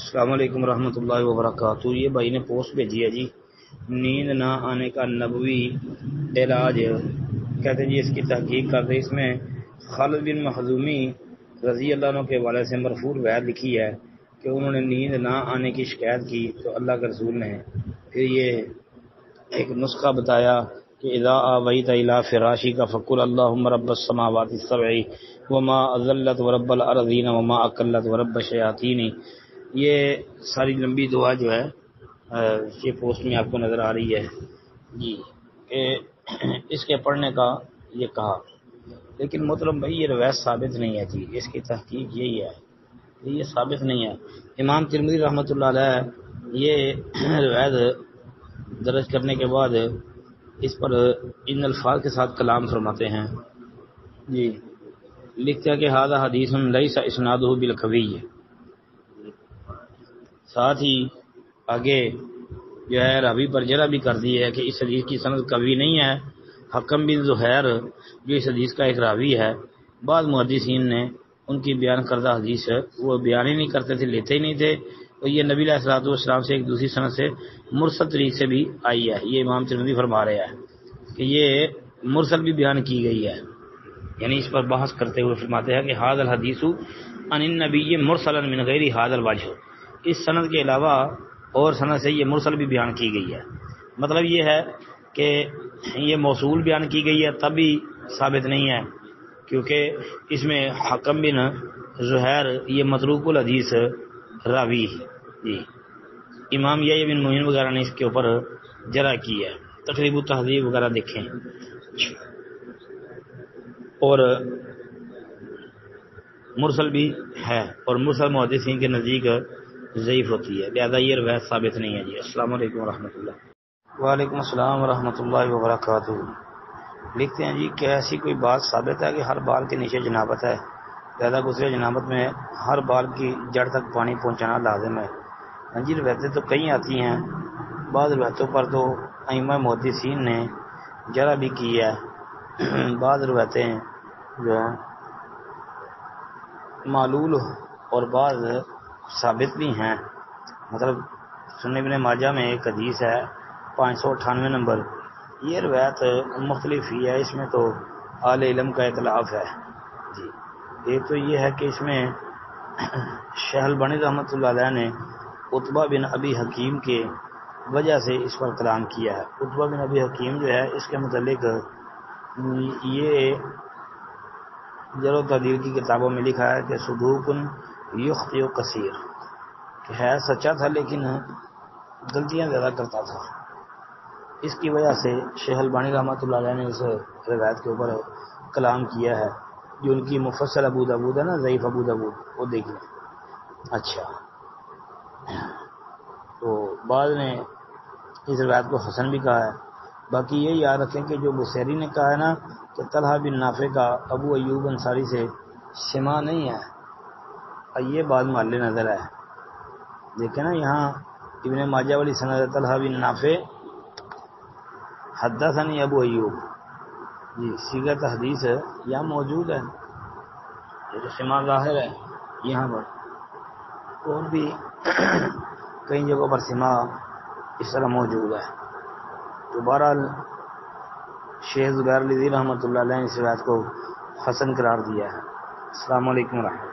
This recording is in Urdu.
السلام علیکم ورحمۃ اللہ وبرکاتہ۔ یہ بھائی نے پوسٹ بھیجی ہے جی، نیند نہ آنے کا نبوی علاج، کہتے ہیں جی اس کی تحقیق کرتے اس میں خالد بن مخزومی رضی اللہ عنہ کے حوالے سے مرفوع روایت لکھی ہے کہ انہوں نے نیند نہ آنے کی شکایت کی تو اللہ کے رسول نے پھر یہ ایک نسخہ بتایا کہ اذا آویت الی فراشی کا فقل اللہم رب السماوات السبع وما اذلت ورب الارضین وما اکلت ورب الشیاطین۔ یہ ساری لمبی دعا جو ہے یہ پوسٹ میں آپ کو نظر آ رہی ہے جی، کہ اس کے پڑھنے کا یہ کہا، لیکن محترم بھائی یہ روایت ثابت نہیں ہے جی، اس کی تحقیق یہی ہے، یہ ثابت نہیں ہے۔ امام ترمذی رحمۃ اللہ علیہ یہ روایت درج کرنے کے بعد اس پر ان الفاظ کے ساتھ کلام فرماتے ہیں جی، لکھتے ہیں کہ ھذا حدیث لیس اسنادہ بالقوی، ساتھ ہی آگے جو ہے راوی پر جرح بھی کر دی ہے کہ اس حدیث کی سند قوی نہیں ہے۔ حکم بن زہیر جو اس حدیث کا ایک راوی ہے، بعض محدثین نے ان کی بیان کردہ حدیث وہ بیان ہی نہیں کرتے تھے، لیتے ہی نہیں تھے، اور یہ نبی علیہ الصلوۃ والسلام سے ایک دوسری سند سے مرسل طریق سے بھی آئی ہے۔ یہ امام ترمذی فرما رہے ہیں کہ یہ مرسل بھی بیان کی گئی ہے، یعنی اس پر بحث کرتے ہوئے فرماتے ہیں کہ ھذا الحدیث عن النبی مرسلا من غیر ھذا الوجہ، اس سند کے علاوہ اور سند سے یہ مرسل بھی بیان کی گئی ہے۔ مطلب یہ ہے کہ یہ موصول بیان کی گئی ہے تب بھی ثابت نہیں ہے، کیونکہ اس میں حکم بن زہیر یہ متروک الحدیث راوی جی، امام یحییٰ بن معین وغیرہ نے اس کے اوپر جرح کی ہے، تقریب التہذیب وغیرہ دیکھیں، اور مرسل بھی ہے، اور مرسل محدثین کے نزدیک ضعیف ہوتی ہے، لہذا یہ روایت ثابت نہیں ہے جی۔ السلام علیکم ورحمۃ اللہ۔ وعلیکم السلام ورحمۃ اللہ وبرکاتہ۔ لکھتے ہیں جی کہ ایسی کوئی بات ثابت ہے کہ ہر بال کے نیچے جنابت ہے، لہذا غسل جنابت میں ہر بال کی جڑ تک پانی پہنچانا لازم ہے؟ ہاں جی، روایتیں تو کئی آتی ہیں، بعض روایتوں پر تو ائمہ محدثین نے جرح بھی کی ہے، بعض روایتیں جو ہیں معلول اور بعض ثابت بھی ہیں۔ مطلب سنن ابن ماجہ میں ایک حدیث ہے 598 نمبر، یہ روایت مختلف ہی ہے، اس میں تو اہل علم کا اختلاف ہے جی۔ ایک تو یہ ہے کہ اس میں شیخ البانی رحمۃ اللہ علیہ نے عتبہ بن ابی حکیم کے وجہ سے اس پر کلام کیا ہے۔ عتبہ بن ابی حکیم جو ہے اس کے متعلق یہ جرح و تعدیل کی کتابوں میں لکھا ہے کہ صدوق یخطئ کثیر، کہ ہے سچا تھا لیکن غلطیاں زیادہ کرتا تھا، اس کی وجہ سے شیخ البانی رحمۃ اللہ علیہ نے اس روایت کے اوپر کلام کیا ہے، جو ان کی مفصل ابو داؤد ہے نا، ضعیف ابو داؤد، وہ دیکھ لیں۔ اچھا، تو بعض نے اس روایت کو حسن بھی کہا ہے۔ باقی یہ یاد رکھیں کہ جو بصیری نے کہا ہے نا کہ طلحہ بن نافع کا ابو ایوب انصاری سے سماع نہیں ہے، اور یہ بات محل نظر ہے، دیکھیں نا یہاں ابن ماجہ والی سند طلحہ بن نافع حدثنی ابو ایوب جی، صیغت حدیث یہاں موجود ہے، یہ تو سماع ظاہر ہے یہاں پر، اور بھی کئی جگہوں پر سماع اس طرح موجود ہے۔ تو بہرحال شیخ زبیر رضی رحمۃ اللہ علیہ نے اس روایت کو حسن قرار دیا ہے۔ السلام علیکم ورحمۃ اللہ۔